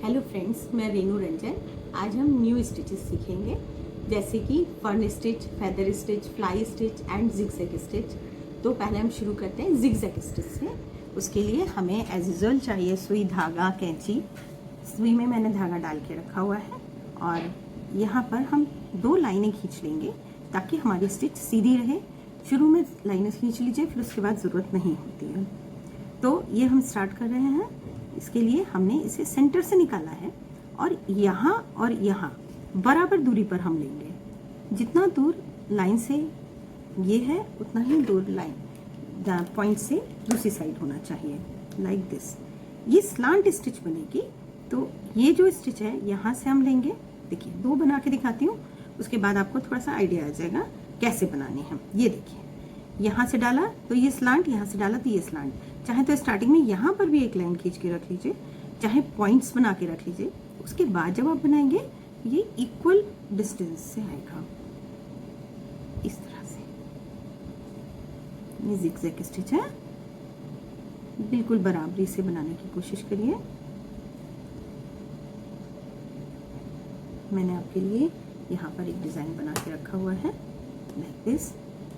Hello friends, मैं रेनू रंजन। आज हम न्यू स्टिचेस सीखेंगे, जैसे कि fern stitch, feather stitch, fly stitch and zigzag stitch. तो पहले हम शुरू करते हैं जिगजैग स्टिच से। उसके लिए हमें एज यूजुअल चाहिए सुई, धागा, कैंची। सुई में मैंने धागा डाल के रखा हुआ है और यहाँ पर हम 2 लाइनें खींच लेंगे ताकि हमारी स्टिच सीधी रहे। शुरू में लाइनें खींच लीजिए, फिर उसके बाद ज़रूरत नहीं होती है। तो ये हम स्टार्ट कर रहे हैं। इसके लिए हमने इसे सेंटर से निकाला है और यहाँ बराबर दूरी पर हम लेंगे। जितना दूर लाइन से ये है उतना ही दूर लाइन पॉइंट से दूसरी साइड होना चाहिए, लाइक दिस। ये स्लांट स्टिच बनेगी। तो ये जो स्टिच है यहाँ से हम लेंगे। देखिए 2 बना के दिखाती हूँ, उसके बाद आपको थोड़ा सा आइडिया आ जाएगा कैसे बनाने हैं। ये देखिए, यहाँ से डाला तो ये स्लांट, यहाँ से डाला तो ये स्लांट। चाहे तो स्टार्टिंग में यहाँ पर भी एक लाइन खींच के रख लीजिए, चाहे पॉइंट्स बना के रख लीजिए। उसके बाद जब आप बनाएंगे ये इक्वल डिस्टेंस से आएगा, इस तरह से। ये जिगजैग स्टिच है, बिल्कुल बराबरी से बनाने की कोशिश करिए। मैंने आपके लिए यहाँ पर एक डिज़ाइन बना के रखा हुआ है, लाइक दिस।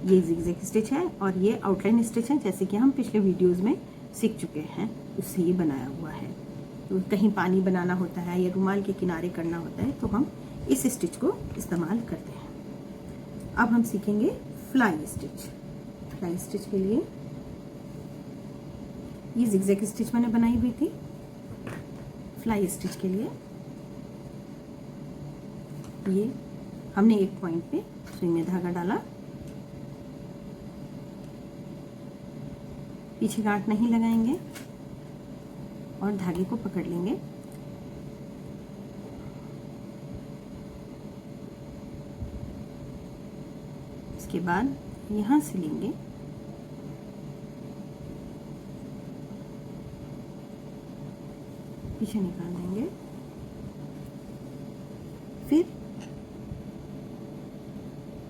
ये जिगजैग स्टिच है और ये आउटलाइन स्टिच है, जैसे कि हम पिछले वीडियोस में सीख चुके हैं, उससे ये बनाया हुआ है। तो कहीं पानी बनाना होता है या रुमाल के किनारे करना होता है तो हम इस स्टिच को इस्तेमाल करते हैं। अब हम सीखेंगे फ्लाई स्टिच। फ्लाई स्टिच के लिए ये जिगजैग स्टिच मैंने बनाई हुई थी। फ्लाई स्टिच के लिए ये हमने एक पॉइंट पे सुई में धागा डाला, पीछे गांठ नहीं लगाएंगे और धागे को पकड़ लेंगे। इसके बाद यहां से लेंगे, पीछे निकाल देंगे। फिर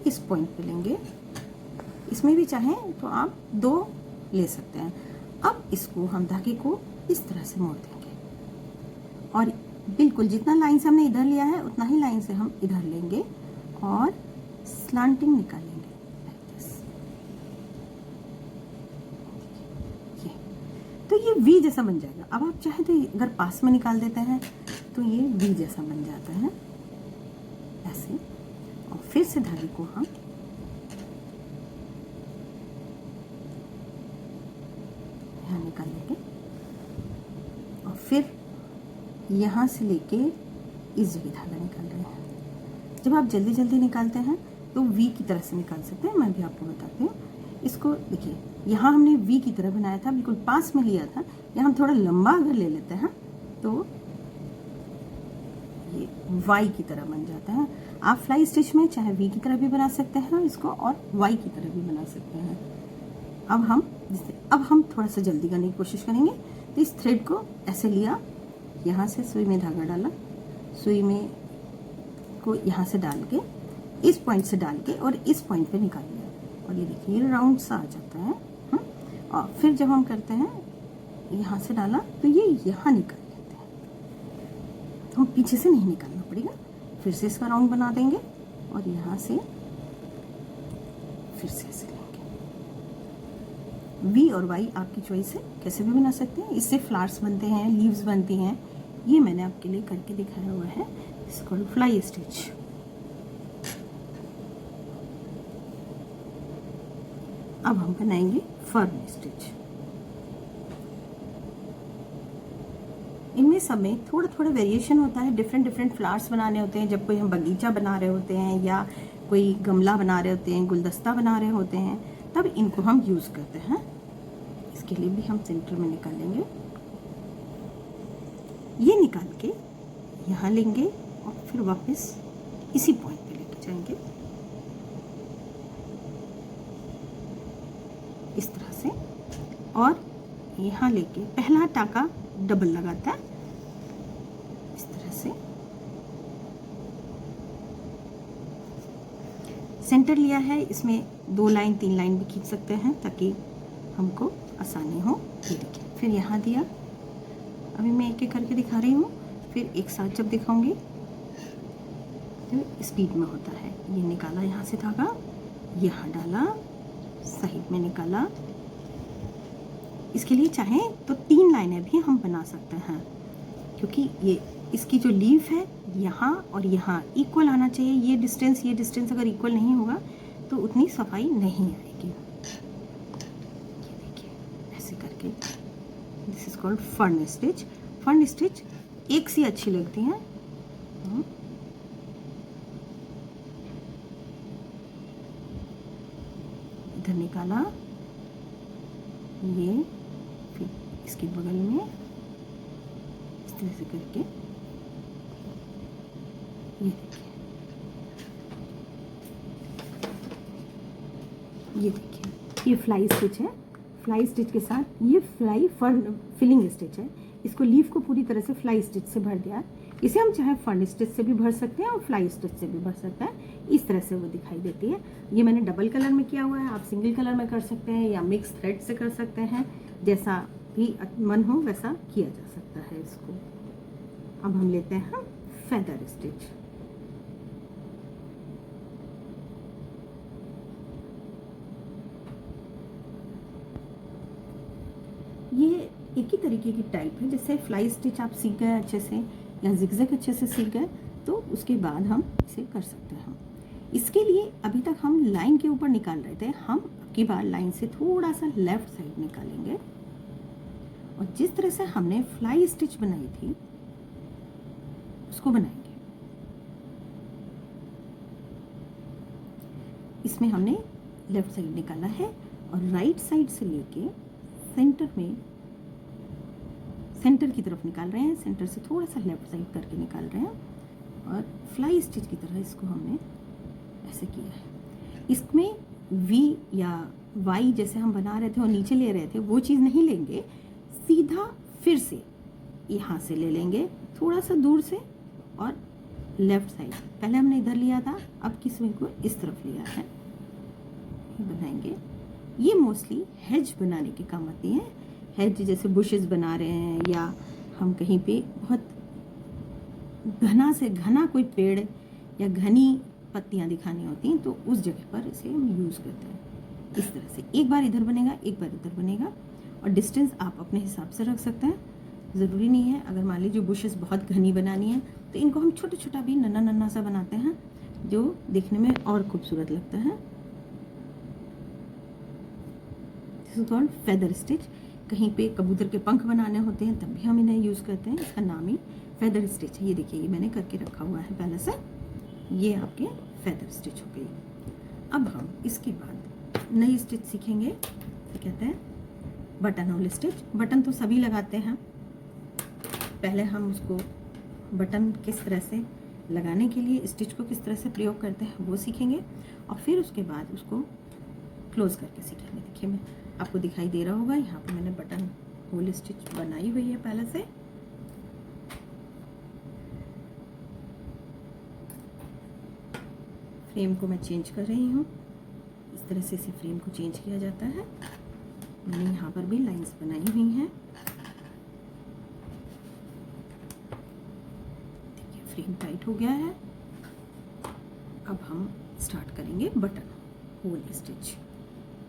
इस पॉइंट पे लेंगे। इसमें भी चाहें तो आप 2 ले सकते हैं। अब इसको हम धागे को इस तरह से मोड़ देंगे और बिल्कुल जितना लाइन से हमने इधर लिया है उतना ही लाइन से हम इधर लेंगे और स्लांटिंग निकालेंगे, लाइक दिस। ये तो ये वी जैसा बन जाएगा। अब आप चाहे तो अगर पास में निकाल देते हैं तो ये वी जैसा बन जाता है, ऐसे। और फिर से धागे को हम निकाल लेंगे और फिर यहाँ से लेके इस जगह धागा निकाल रहे हैं। जब आप जल्दी जल्दी निकालते हैं तो वी की तरह से निकाल सकते हैं। मैं भी आपको बताती हूँ। इसको देखिए, यहाँ हमने वी की तरह बनाया था, बिल्कुल पास में लिया था। यहाँ हम थोड़ा लंबा अगर ले लेते हैं तो ये वाई की तरह बन जाता है। आप फ्लाई स्टिच में चाहे वी की तरह भी बना सकते हैं इसको और वाई की तरह भी बना सकते हैं। अब हम थोड़ा सा जल्दी करने की कोशिश करेंगे। तो इस थ्रेड को ऐसे लिया, यहाँ से सुई में धागा डाला, सुई में को यहाँ से डाल के, इस पॉइंट से डाल के और इस पॉइंट पे निकाल लिया। और ये देखिए ये राउंड सा आ जाता है। और फिर जब हम करते हैं, यहाँ से डाला तो ये यहाँ निकाल लेते हैं। तो हम पीछे से नहीं निकालना पड़ेगा। फिर से इसका राउंड बना देंगे और यहाँ से फिर से ऐसे लेंगे। वी और वाई आपकी चॉइस है, कैसे भी बना सकते हैं। इससे फ्लावर्स बनते हैं, लीव्स बनती हैं। ये मैंने आपके लिए करके दिखाया हुआ है। इसको फ्लाई स्टिच। अब हम बनाएंगे फर्न स्टिच। इनमें सब में थोड़ा थोड़ा वेरिएशन होता है। डिफरेंट फ्लावर्स बनाने होते हैं। जब कोई हम बगीचा बना रहे होते हैं या कोई गमला बना रहे होते हैं, गुलदस्ता बना रहे होते हैं, तब इनको हम यूज करते हैं। इसके लिए भी हम सेंटर में निकालेंगे। ये निकाल के यहाँ लेंगे और फिर वापस इसी पॉइंट पे लेके जाएंगे, इस तरह से। और यहाँ लेके पहला टाका डबल लगाता है, इस तरह से। सेंटर लिया है, इसमें 2 लाइन 3 लाइन भी खींच सकते हैं ताकि हमको आसानी हो। ये देखिए, फिर यहाँ दिया। अभी मैं एक एक करके दिखा रही हूँ। फिर एक साथ जब दिखाऊंगी तो स्पीड में होता है। ये निकाला यहाँ से धागा, यहाँ डाला, साइड में निकाला। इसके लिए चाहे तो 3 लाइनें भी हम बना सकते हैं, क्योंकि ये इसकी जो लीफ है यहाँ और यहाँ इक्वल आना चाहिए। ये डिस्टेंस अगर इक्वल नहीं होगा तो उतनी सफाई नहीं आएगी। ये देखिए ऐसे करके, this is called fern stitch. Fern stitch एक सी अच्छी लगती हैं। इधर निकाला, ये फिर इसके बगल में इस तरह से करके, ये देखिए, ये देखिए, ये फ्लाई स्टिच है। फ्लाई स्टिच के साथ ये फ्लाई फर्न फिलिंग स्टिच है। इसको लीफ को पूरी तरह से फ्लाई स्टिच से भर दिया। इसे हम चाहे फर्न स्टिच से भी भर सकते हैं और फ्लाई स्टिच से भी भर सकते हैं। इस तरह से वो दिखाई देती है। ये मैंने डबल कलर में किया हुआ है, आप सिंगल कलर में कर सकते हैं या मिक्स थ्रेड से कर सकते हैं, जैसा भी मन हो वैसा किया जा सकता है इसको। अब हम लेते हैं फेदर स्टिच। ये एक ही तरीके की टाइप है। जैसे फ्लाई स्टिच आप सीख गए अच्छे से या जिगजैग अच्छे से सीख गए तो उसके बाद हम इसे कर सकते हैं। इसके लिए अभी तक हम लाइन के ऊपर निकाल रहे थे, हम अब की बार लाइन से थोड़ा सा लेफ्ट साइड निकालेंगे और जिस तरह से हमने फ्लाई स्टिच बनाई थी उसको बनाएंगे। इसमें हमने लेफ्ट साइड निकाला है और राइट साइड से लेके सेंटर की तरफ निकाल रहे हैं। सेंटर से थोड़ा सा लेफ्ट साइड करके निकाल रहे हैं और फ्लाई स्टिच की तरह इसको हमने ऐसे किया है। इसमें वी या वाई जैसे हम बना रहे थे और नीचे ले रहे थे वो चीज़ नहीं लेंगे, सीधा फिर से यहाँ से ले लेंगे थोड़ा सा दूर से और लेफ्ट साइड। पहले हमने इधर लिया था, अब किसी को इस तरफ लिया है, बनाएंगे। ये मोस्टली हेज बनाने के काम आती है। हेज जैसे बुशेस बना रहे हैं या हम कहीं पे बहुत घना से घना कोई पेड़ या घनी पत्तियां दिखानी होती हैं तो उस जगह पर इसे हम यूज़ करते हैं। इस तरह से एक बार इधर बनेगा, एक बार इधर बनेगा और डिस्टेंस आप अपने हिसाब से रख सकते हैं। ज़रूरी नहीं है, अगर मान लीजिए बुशेस बहुत घनी बनानी है तो इनको हम छोटा छोटा भी नन्ना नन्ना सा बनाते हैं जो देखने में और खूबसूरत लगता है। This is called feather stitch. कहीं पे कबूतर के पंख बनाने होते हैं तब भी हम इन्हें यूज़ करते हैं। इसका नाम ही फेदर स्टिच है। ये देखिए, ये मैंने करके रखा हुआ है पहले से। ये आपके फेदर स्टिच हो गई। अब हम इसके बाद नई स्टिच सीखेंगे, तो कहते हैं बटन होल स्टिच। बटन तो सभी लगाते हैं, पहले हम उसको बटन किस तरह से लगाने के लिए स्टिच को किस तरह से प्रयोग करते हैं वो सीखेंगे और फिर उसके बाद उसको क्लोज करके सीखेंगे। देखिए, मैं आपको दिखाई दे रहा होगा, यहाँ पे मैंने बटन होल स्टिच बनाई हुई है पहले से। फ्रेम को मैं चेंज कर रही हूँ, इस तरह से इसे फ्रेम को चेंज किया जाता है। मैंने यहाँ पर भी लाइंस बनाई हुई हैं। देखिए, फ्रेम टाइट हो गया है। अब हम स्टार्ट करेंगे बटन होल स्टिच।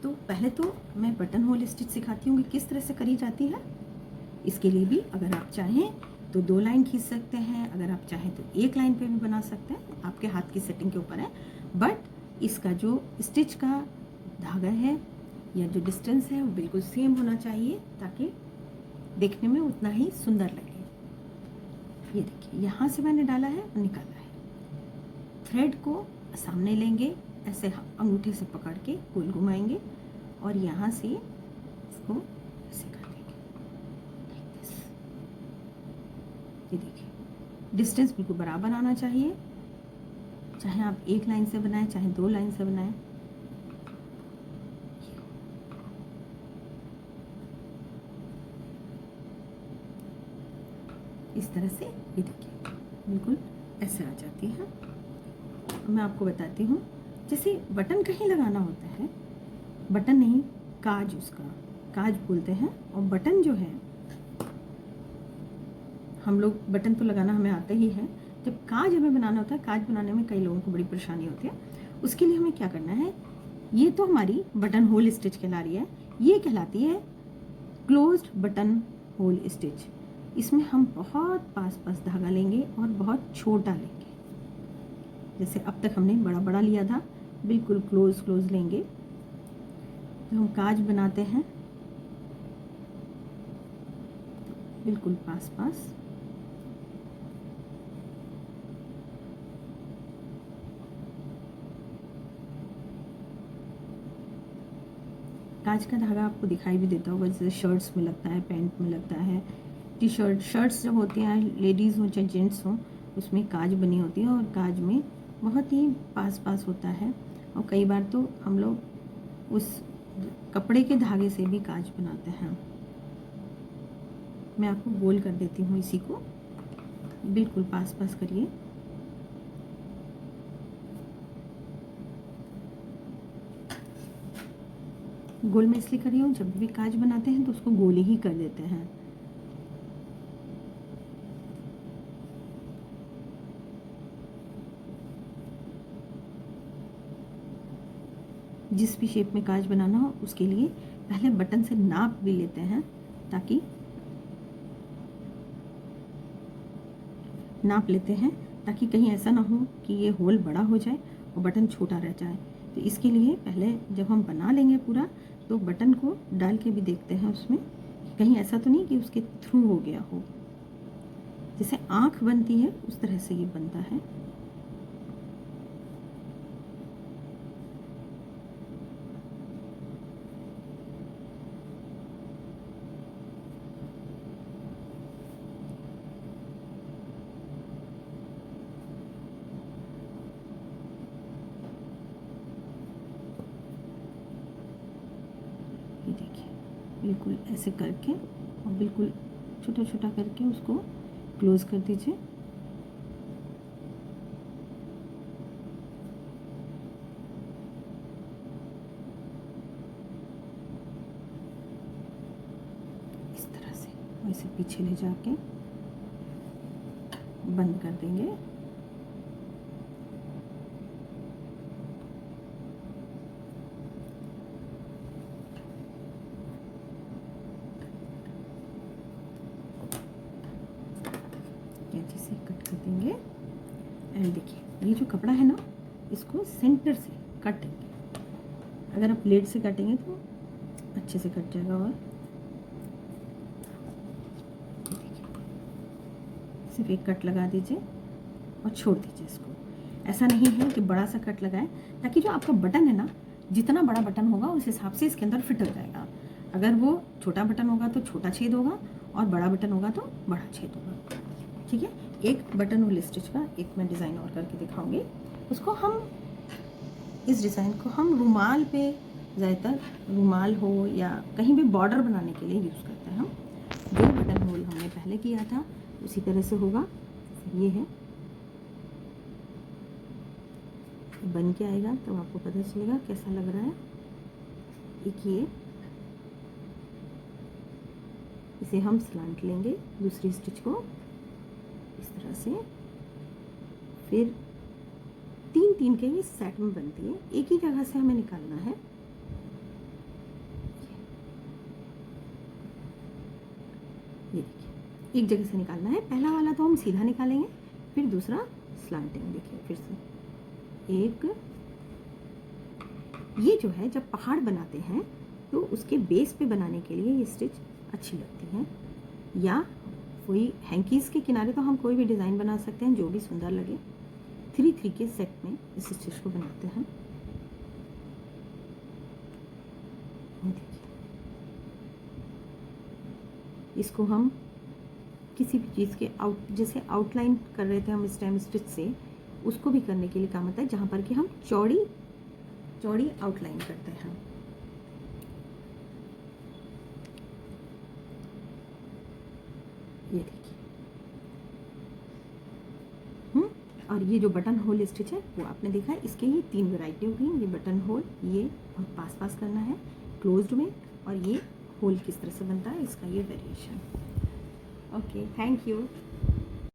तो पहले तो मैं बटन होल स्टिच सिखाती हूँ कि किस तरह से करी जाती है। इसके लिए भी अगर आप चाहें तो 2 लाइन खींच सकते हैं, अगर आप चाहें तो 1 लाइन पे भी बना सकते हैं, आपके हाथ की सेटिंग के ऊपर है। बट इसका जो स्टिच का धागा है या जो डिस्टेंस है वो बिल्कुल सेम होना चाहिए ताकि देखने में उतना ही सुंदर लगे। ये देखिए, यहाँ से मैंने डाला है और निकाला है। थ्रेड को सामने लेंगे, ऐसे अंगूठे से पकड़ के गोल घुमाएंगे और यहाँ से इसको ऐसे कर देंगे। ये देखिए, डिस्टेंस बिल्कुल बराबर आना चाहिए, चाहे आप 1 लाइन से बनाएं चाहे 2 लाइन से बनाएं। इस तरह से ये देखिए बिल्कुल ऐसे आ जाती है। मैं आपको बताती हूँ, जैसे बटन कहीं लगाना होता है, बटन नहीं काज, उसका काज बोलते हैं, और बटन जो है हम लोग बटन तो लगाना हमें आता ही है, जब काज हमें बनाना होता है, काज बनाने में कई लोगों को बड़ी परेशानी होती है। उसके लिए हमें क्या करना है, ये तो हमारी बटन होल स्टिच कहला रही है, ये कहलाती है क्लोज्ड बटन होल स्टिच। इसमें हम बहुत पास पास धागा लेंगे और बहुत छोटा लेंगे। जैसे अब तक हमने बड़ा बड़ा लिया था, बिल्कुल क्लोज क्लोज लेंगे। तो हम काज बनाते हैं बिल्कुल पास पास। काज का धागा आपको दिखाई भी देता होगा, जैसे शर्ट्स में लगता है, पैंट में लगता है, टी शर्ट, शर्ट्स जब होती हैं, लेडीज़ हो चाहे जेंट्स हो, उसमें काज बनी होती है और काज में बहुत ही पास पास होता है। और कई बार तो हम लोग उस कपड़े के धागे से भी काज बनाते हैं। मैं आपको गोल कर देती हूँ, इसी को बिल्कुल पास पास करिए। गोल में इसलिए कर रही हूँ, जब भी काज बनाते हैं तो उसको गोल ही कर देते हैं। जिस भी शेप में काज बनाना हो उसके लिए पहले बटन से नाप भी लेते हैं, ताकि नाप लेते हैं ताकि कहीं ऐसा ना हो कि ये होल बड़ा हो जाए और बटन छोटा रह जाए। तो इसके लिए पहले जब हम बना लेंगे पूरा, तो बटन को डाल के भी देखते हैं उसमें, कहीं ऐसा तो नहीं कि उसके थ्रू हो गया हो। जैसे आँख बनती है उस तरह से ये बनता है। ये देखिए, बिल्कुल ऐसे करके और बिल्कुल छोटा छोटा करके उसको क्लोज कर दीजिए। इस तरह से वैसे पीछे ले जाके बंद कर देंगे। से कट कर देंगे। एंड देखिए, ये जो कपड़ा है ना, इसको सेंटर से काटेंगे। अगर आप ब्लेड से काटेंगे तो अच्छे से कट जाएगा। और देखिए, सिर्फ एक कट लगा दीजिए और छोड़ दीजिए इसको। ऐसा नहीं है कि बड़ा सा कट लगाएं, ताकि जो आपका बटन है ना, जितना बड़ा बटन होगा उस हिसाब से इसके अंदर फिट हो जाएगा। अगर वो छोटा बटन होगा तो छोटा छेद होगा, और बड़ा बटन होगा तो बड़ा छेद होगा। ठीक है, एक बटन होल स्टिच का एक मैं डिज़ाइन और करके दिखाऊंगी। उसको हम, इस डिज़ाइन को हम रुमाल पे, ज़्यादातर रुमाल हो या कहीं भी बॉर्डर बनाने के लिए यूज़ करते हैं हम। जो बटन होल हमने पहले किया था उसी तरह से होगा। ये है, बन के आएगा तब तो आपको पता चलेगा कैसा लग रहा है। एक ये, इसे हम स्लांट लेंगे दूसरी स्टिच को इस तरह से। फिर तीन तीन के ये सेट में बनती है, एक ही जगह से हमें निकालना है। ये देखिए, एक जगह से निकालना है। पहला वाला तो हम सीधा निकालेंगे, फिर दूसरा स्लांटिंग। देखिए फिर से एक, ये जो है जब पहाड़ बनाते हैं तो उसके बेस पे बनाने के लिए ये स्टिच अच्छी लगती है। या कोई हैंकीज़ के किनारे तो हम कोई भी डिज़ाइन बना सकते हैं जो भी सुंदर लगे। 3-3 के सेट में इस स्टिच को बनाते हैं। देखिए, इसको हम किसी भी चीज़ के जैसे आउटलाइन कर रहे थे हम स्टेम स्टिच से, उसको भी करने के लिए काम आता है, जहाँ पर कि हम चौड़ी चौड़ी आउटलाइन करते हैं। ये देखिए, और ये जो बटन होल स्टिच है वो आपने देखा है। इसके ये 3 वैरायटी होगी। ये बटन होल, ये और पास पास करना है क्लोज्ड में, और ये होल किस तरह से बनता है इसका ये वेरिएशन। Okay, thank you.